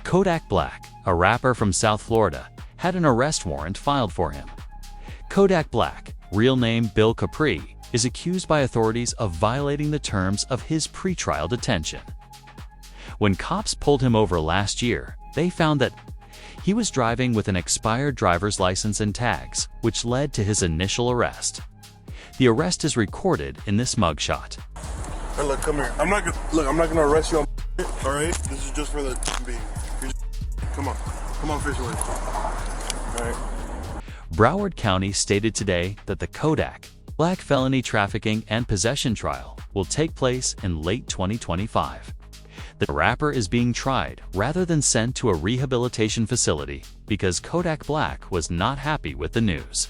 Kodak Black, a rapper from South Florida, had an arrest warrant filed for him. Kodak Black, real name Bill Capri, is accused by authorities of violating the terms of his pretrial detention. When cops pulled him over last year, they found that he was driving with an expired driver's license and tags, which led to his initial arrest. The arrest is recorded in this mugshot. Hey, look, come here. I'm not gonna arrest you on all right? This is just for the being. Come on, fish away. All right. Broward County stated today that the Kodak Black felony trafficking and possession trial will take place in late 2025. The rapper is being tried rather than sent to a rehabilitation facility because Kodak Black was not happy with the news.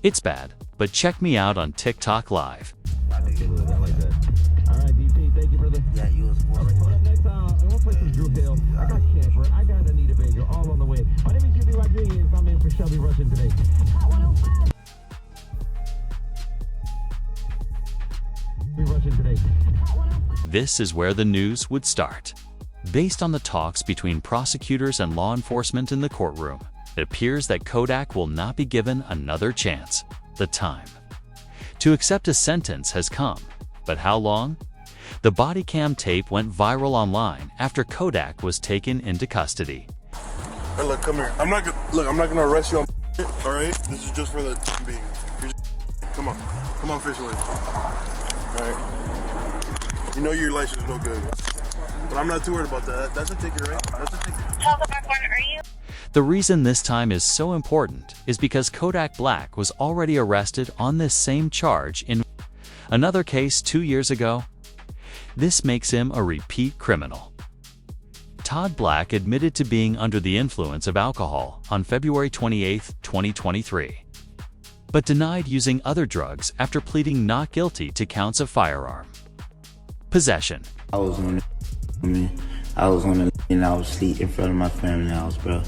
It's bad, but check me out on TikTok Live. I like that. All right, DP, thank you for the... Yeah, you was born. All right, coming up next, I want to play some Drew Hill. I got Camper, I got Anita Baker, all on the way. My name is Julie Rodriguez. I'm in for Shelby Russian today. Hot 105. This is where the news would start. Based on the talks between prosecutors and law enforcement in the courtroom, it appears that Kodak will not be given another chance. The time to accept a sentence has come, but how long? The body cam tape went viral online after Kodak was taken into custody. Hey, look, come here. I'm not gonna arrest you on all right? This is just for the being. Come on, fish away. All right. You know your license is no good, but I'm not too worried about that. That's a ticket, right? That's a ticket. The reason this time is so important is because Kodak Black was already arrested on this same charge in another case 2 years ago. This makes him a repeat criminal. Todd Black admitted to being under the influence of alcohol on February 28, 2023, but denied using other drugs after pleading not guilty to counts of firearm possession. I was on the and I was asleep in front of my family house, bro.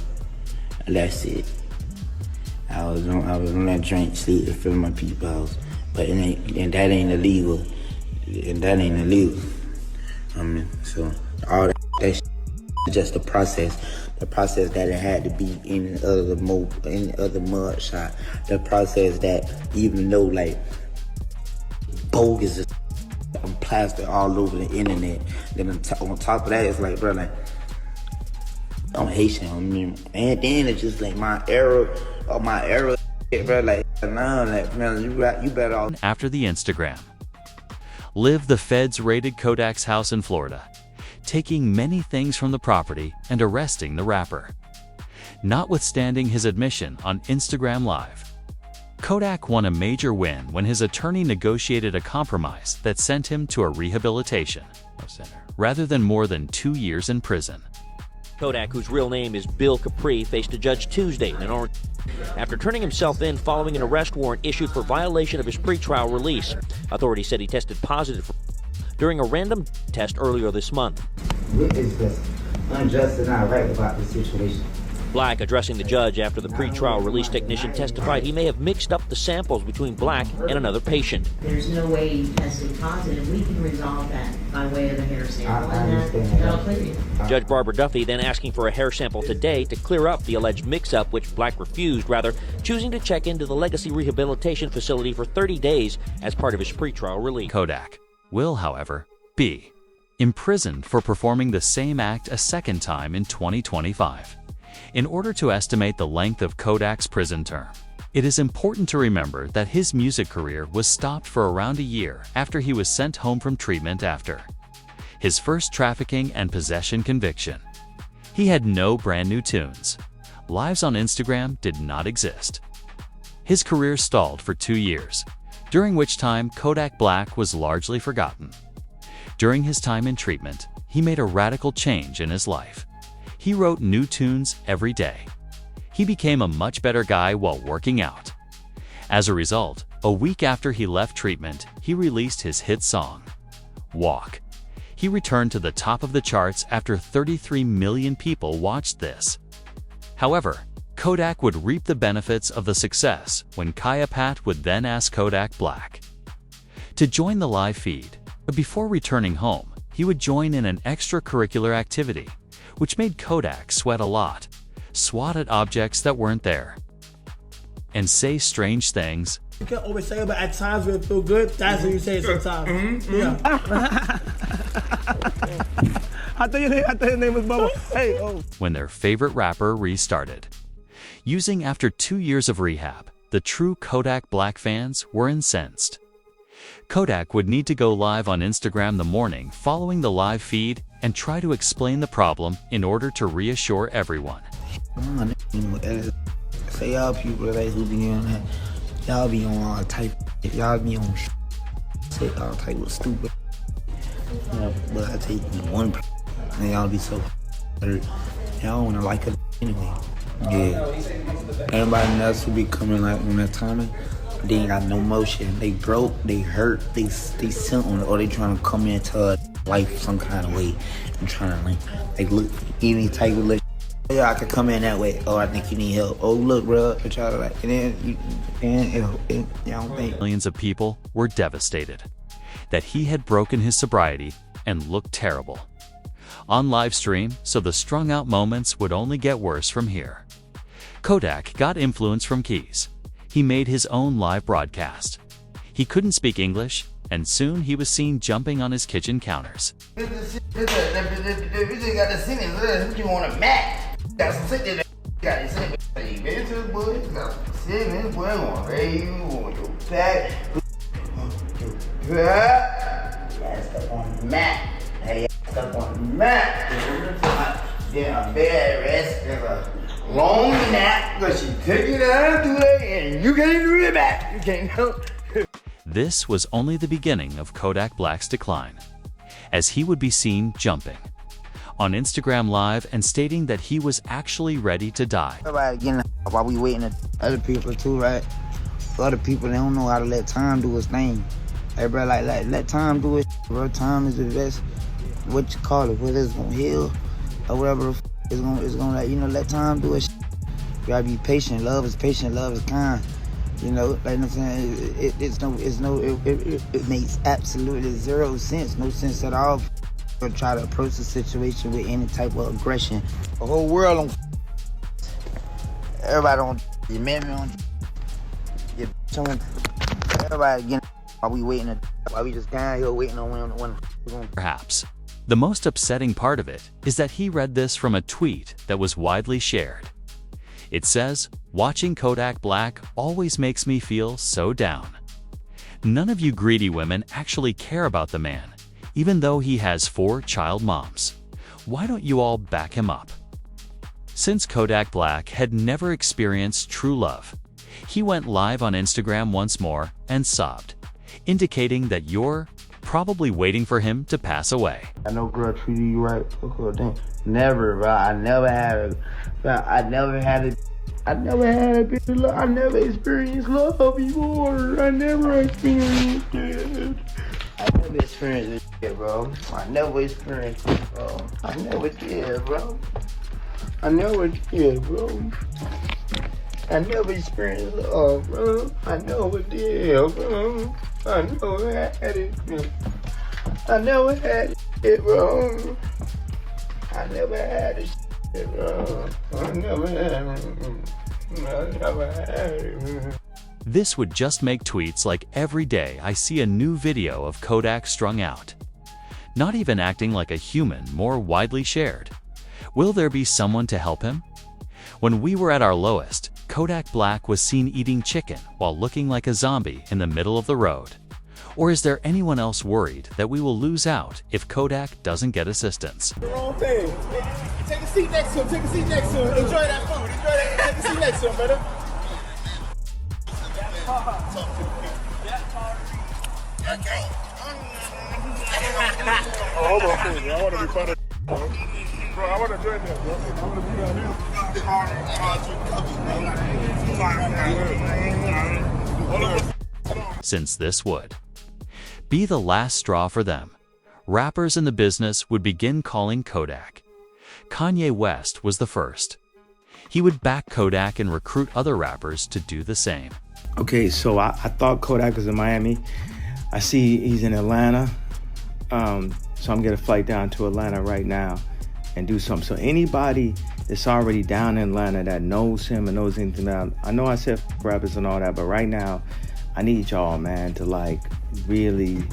That's it. I was on that drink, sleep in front of my people's house. But that ain't illegal. And that ain't illegal. So all that shit is just the process. The process that it had to be in other mud shot. The process that even though like bogus is plastered all over the internet. Then on top of that, it's like, bro, like, I'm Haitian. And then it's just like my era, bro, like, nah, like, man, you better all. After the Instagram, the feds raided Kodak's house in Florida, taking many things from the property and arresting the rapper. Notwithstanding his admission on Instagram Live, Kodak won a major win when his attorney negotiated a compromise that sent him to a rehabilitation center rather than more than 2 years in prison. Kodak, whose real name is Bill Capri, faced a judge Tuesday in Orange after turning himself in following an arrest warrant issued for violation of his pretrial release. Authorities said he tested positive during a random test earlier this month. What is this unjust and not right about this situation? Black, addressing the judge after the pretrial release technician testified he may have mixed up the samples between Black and another patient. There's no way you tested positive. We can resolve that by way of a hair sample, and that'll clear you. Judge Barbara Duffy then asking for a hair sample today to clear up the alleged mix-up, which Black refused, rather choosing to check into the Legacy Rehabilitation Facility for 30 days as part of his pretrial release. Kodak will, however, be imprisoned for performing the same act a second time in 2025. In order to estimate the length of Kodak's prison term, it is important to remember that his music career was stopped for around a year after he was sent home from treatment after his first trafficking and possession conviction. He had no brand new tunes. Lives on Instagram did not exist. His career stalled for 2 years, during which time Kodak Black was largely forgotten. During his time in treatment, he made a radical change in his life. He wrote new tunes every day. He became a much better guy while working out. As a result, a week after he left treatment, he released his hit song, Walk. He returned to the top of the charts after 33 million people watched this. However, Kodak would reap the benefits of the success when Kaya Pat would then ask Kodak Black to join the live feed. But before returning home, he would join in an extracurricular activity, which made Kodak sweat a lot, swat at objects that weren't there, and say strange things. You can't always say it, but at times when it feel good, that's when you say it sometimes. Yeah. I thought your name was Bubba. Hey, oh. When their favorite rapper restarted. Using after 2 years of rehab, the true Kodak Black fans were incensed. Kodak would need to go live on Instagram the morning following the live feed and try to explain the problem in order to reassure everyone. Say y'all people that who be on that, y'all be on all type, y'all be on say all type of stupid. You know, but I take one and y'all be so hurt. Y'all wanna like it anyway. Yeah. Everybody else who be coming like on that timing, they ain't got no motion. They broke, they hurt, they something, or they trying to come into life some kind of way and trying to like look any type of look. Yeah, I could come in that way. Oh, I think you need help. Oh, look, bro, I try to like, and then you don't think. Millions of people were devastated that he had broken his sobriety and looked terrible on live stream, so the strung out moments would only get worse from here. Kodak got influence from Keys. He made his own live broadcast. He couldn't speak English, and soon he was seen jumping on his kitchen counters. What you want a Mac? Got some sit there. Got to sit there. You been to the boy? Got some sit there. Boy, I want to raise you. Want your pack. Yeah, stuff on the mat. Hey, stuff on the mat. Then a bed rest. There's a long nap because she took it out today and you can't do it back. You can't help. This was only the beginning of Kodak Black's decline, as he would be seen jumping on Instagram Live and stating that he was actually ready to die. Everybody getting while we waiting on other people too, right? Other people, they don't know how to let time do its thing. Everybody like let time do it. Bro, time is the best. What you call it? Whether it's gonna heal or whatever, it's gonna like, you know, let time do it. You gotta be patient. Love is patient. Love is kind. You know, like I'm saying, it makes absolutely zero sense. No sense at all. Or try to approach the situation with any type of aggression. The whole world on. Everybody on. Your man on. Your on. Everybody getting. While we waiting, while we just down here waiting on when. Perhaps the most upsetting part of it is that he read this from a tweet that was widely shared. It says, "Watching Kodak Black always makes me feel so down. None of you greedy women actually care about the man, even though he has 4 child moms. Why don't you all back him up?" Since Kodak Black had never experienced true love, he went live on Instagram once more and sobbed, indicating that you're probably waiting for him to pass away. I know girl treated you right. Never, bro. I never had a bit of love. I never experienced love before. I never experienced it. I never experienced it, bro. I never experienced it, bro. I never did, bro. I never did, bro. I never experienced love, bro. I never did, bro. I never had it. I never had it, bro. I never had it, bro. I never had it. This would just make tweets like every day I see a new video of Kodak strung out, not even acting like a human, more widely shared. Will there be someone to help him? When we were at our lowest, Kodak Black was seen eating chicken while looking like a zombie in the middle of the road. Or is there anyone else worried that we will lose out if Kodak doesn't get assistance? The wrong thing. Take a seat next to him. Take a seat next to him. Enjoy that food. Enjoy that. Take a seat next to him, brother. Oh, hold on, please. I want to be part of bro. I want to join that, bro. I want to be down here. Since this would be the last straw for them, rappers in the business would begin calling Kodak. Kanye West was the first. He would back Kodak and recruit other rappers to do the same. Okay, so I thought Kodak was in Miami. I see he's in Atlanta. So I'm getting a flight down to Atlanta right now. and do something. So anybody that's already down in Atlanta that knows him and knows anything about him, I know I said rappers and all that, but right now, I need y'all, man, to like really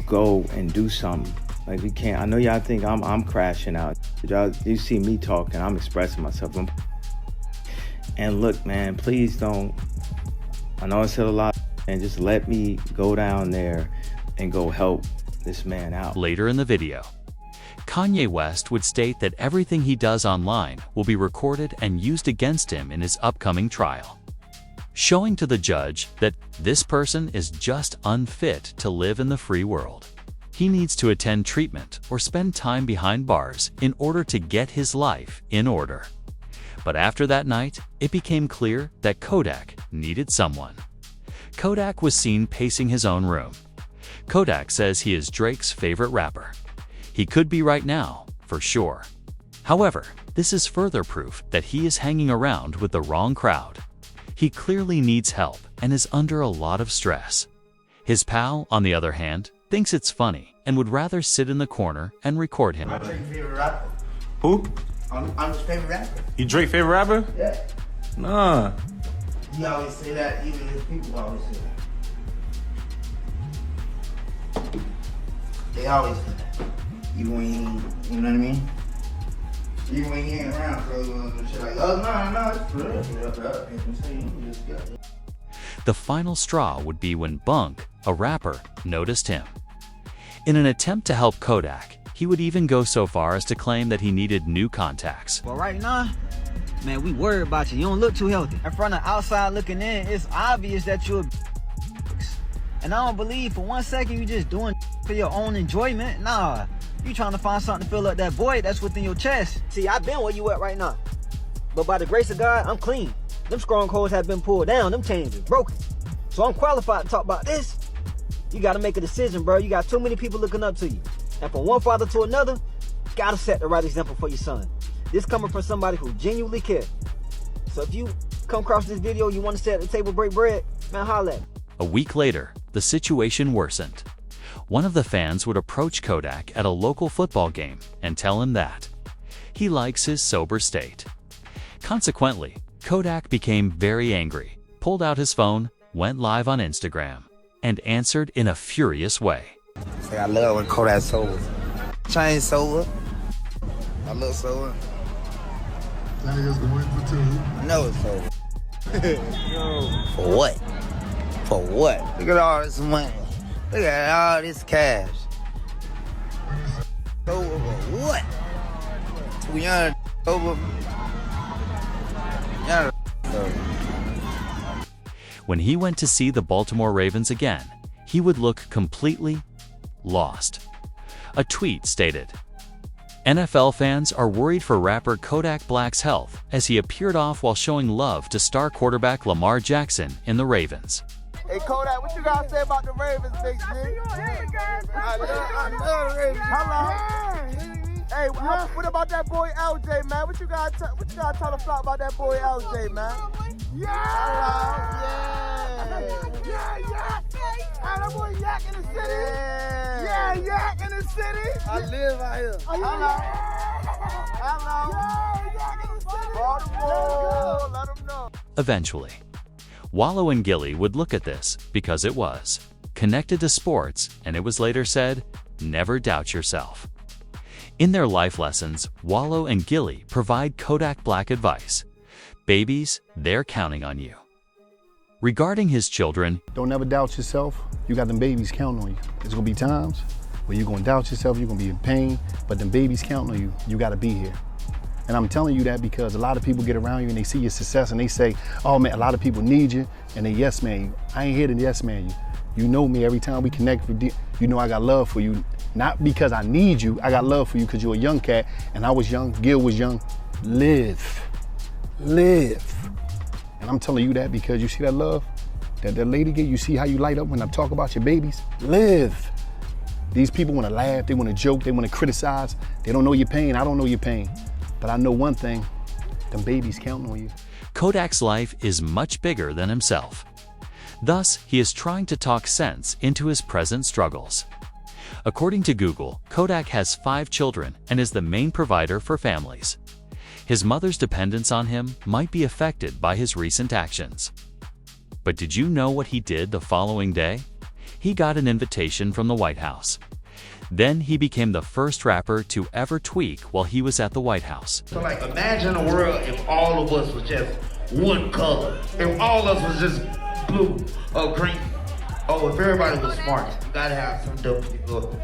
go and do something. Like we can't, I know y'all think I'm crashing out. Y'all, you see me talking, I'm expressing myself. And look, man, please don't, I know I said a lot, and just let me go down there and go help this man out. Later in the video, Kanye West would state that everything he does online will be recorded and used against him in his upcoming trial, showing to the judge that this person is just unfit to live in the free world. He needs to attend treatment or spend time behind bars in order to get his life in order. But after that night, it became clear that Kodak needed someone. Kodak was seen pacing his own room. Kodak says he is Drake's favorite rapper. He could be right now, for sure. However, this is further proof that he is hanging around with the wrong crowd. He clearly needs help and is under a lot of stress. His pal, on the other hand, thinks it's funny and would rather sit in the corner and record him. I'm Drake's favorite rapper. Who? I'm his favorite rapper. You Drake favorite rapper? Yeah. Nah. He always say that, even his people always say that. They always say that. Even when he ain't, you know what I mean? Even when he ain't around, so shit like, oh, no, it's for real. The final straw would be when Bunk, a rapper, noticed him. In an attempt to help Kodak, he would even go so far as to claim that he needed new contacts. Well, right now, man, we worried about you. You don't look too healthy. In front of outside looking in, it's obvious that you're and I don't believe for 1 second you just doing for your own enjoyment. Nah, you trying to find something to fill up that void that's within your chest. See, I've been where you at right now. But by the grace of God, I'm clean. Them strongholds have been pulled down. Them chains are broken. So I'm qualified to talk about this. You got to make a decision, bro. You got too many people looking up to you. And from one father to another, you got to set the right example for your son. This coming from somebody who genuinely cares. So if you come across this video, you want to sit at the table, break bread, man, holla at me. A week later, the situation worsened. One of the fans would approach Kodak at a local football game and tell him that he likes his sober state. Consequently, Kodak became very angry, pulled out his phone, went live on Instagram, and answered in a furious way. Say I love when Kodak's sober. Chain sober. I look sober. That nigga's going for two. I know it's sober. For what? For what? Look at all this money. Look at all this cash. Sober for what? Too young sober. Young sober. When he went to see the Baltimore Ravens again, he would look completely lost. A tweet stated, NFL fans are worried for rapper Kodak Black's health as he appeared off while showing love to star quarterback Lamar Jackson in the Ravens. Hey Kodak, what you gotta say about the Ravens, big G? I love the Ravens. Hello. Hey, what about that boy LJ, man? What you gotta tell the flock about that boy LJ, man? Yeah! Yeah! Hey, that boy Yak in the city? Yeah, Yak in the city? I live out here. Hello. Yeah, Yak in the city. Baltimore, let him know. Eventually, Wallow and Gilly would look at this because it was connected to sports, and it was later said, never doubt yourself. In their life lessons, Wallow and Gilly provide Kodak Black advice. Babies, they're counting on you. Regarding his children, don't never doubt yourself. You got them babies counting on you. There's gonna be times where you're gonna doubt yourself, you're gonna be in pain, but them babies counting on you. You gotta be here. And I'm telling you that because a lot of people get around you and they see your success and they say, oh man, a lot of people need you, and they yes man you. I ain't here to yes man you. You know me, every time we connect, you know I got love for you. Not because I need you, I got love for you because you're a young cat and I was young, Gil was young. Live. And I'm telling you that because you see that love that lady get, you see how you light up when I talk about your babies? Live. These people wanna laugh, they wanna joke, they wanna criticize. They don't know your pain, I don't know your pain. But I know one thing, them babies counting on you. Kodak's life is much bigger than himself. Thus, he is trying to talk sense into his present struggles. According to Google, Kodak has 5 children and is the main provider for families. His mother's dependence on him might be affected by his recent actions. But did you know what he did the following day? He got an invitation from the White House. Then he became the first rapper to ever tweak while he was at the White House. So like, imagine a world if all of us was just one color. If all of us was just blue or green. Oh, if everybody was smart, you gotta have some dumb people.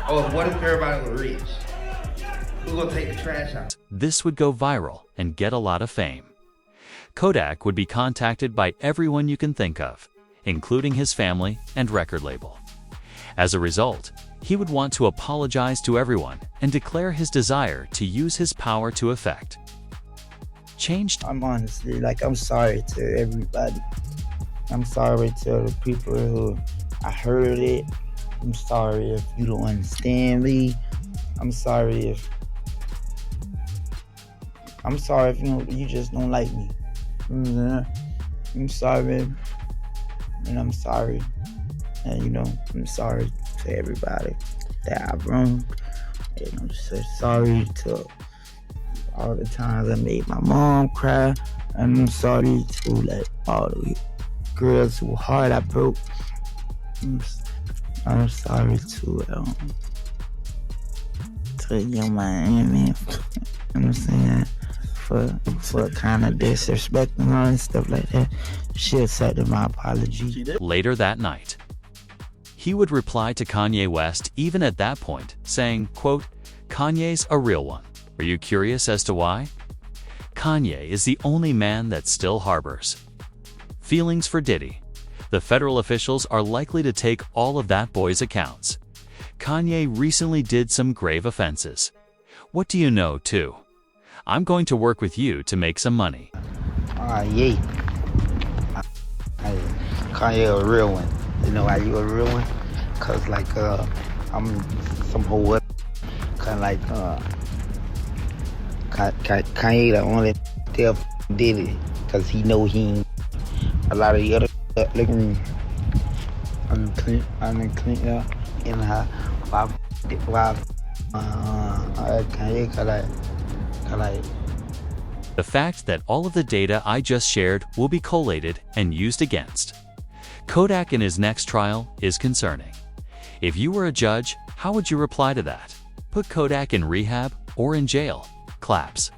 Oh, what if everybody was rich? Who's gonna take the trash out? This would go viral and get a lot of fame. Kodak would be contacted by everyone you can think of, including his family and record label. As a result, he would want to apologize to everyone and declare his desire to use his power to effect change. I'm honestly, I'm sorry to everybody. I'm sorry to the people who I heard it. I'm sorry if you don't understand me. I'm sorry if you just don't like me. I'm sorry, and I'm sorry, and I'm sorry to everybody that I've wronged, and I'm so sorry to all the times I made my mom cry, and I'm sorry to all the girls whose heart I broke. I'm sorry to young Miami, I'm saying, for kind of disrespecting her and stuff like that. She accepted my apology. Later that night, he would reply to Kanye West even at that point, saying, quote, "Kanye's a real one. Are you curious as to why? Kanye is the only man that still harbors feelings for Diddy. The federal officials are likely to take all of that boy's accounts. Kanye recently did some grave offenses. What do you know, too? I'm going to work with you to make some money." Yeah. Kanye a real one. You know why you a real one? Cause I'm some whole kind of Kanye the only tell did it, cause he know he ain't a lot of the other look at me. I'm clean in her Kanye The fact that all of the data I just shared will be collated and used against Kodak in his next trial is concerning. If you were a judge, how would you reply to that? Put Kodak in rehab or in jail? Claps.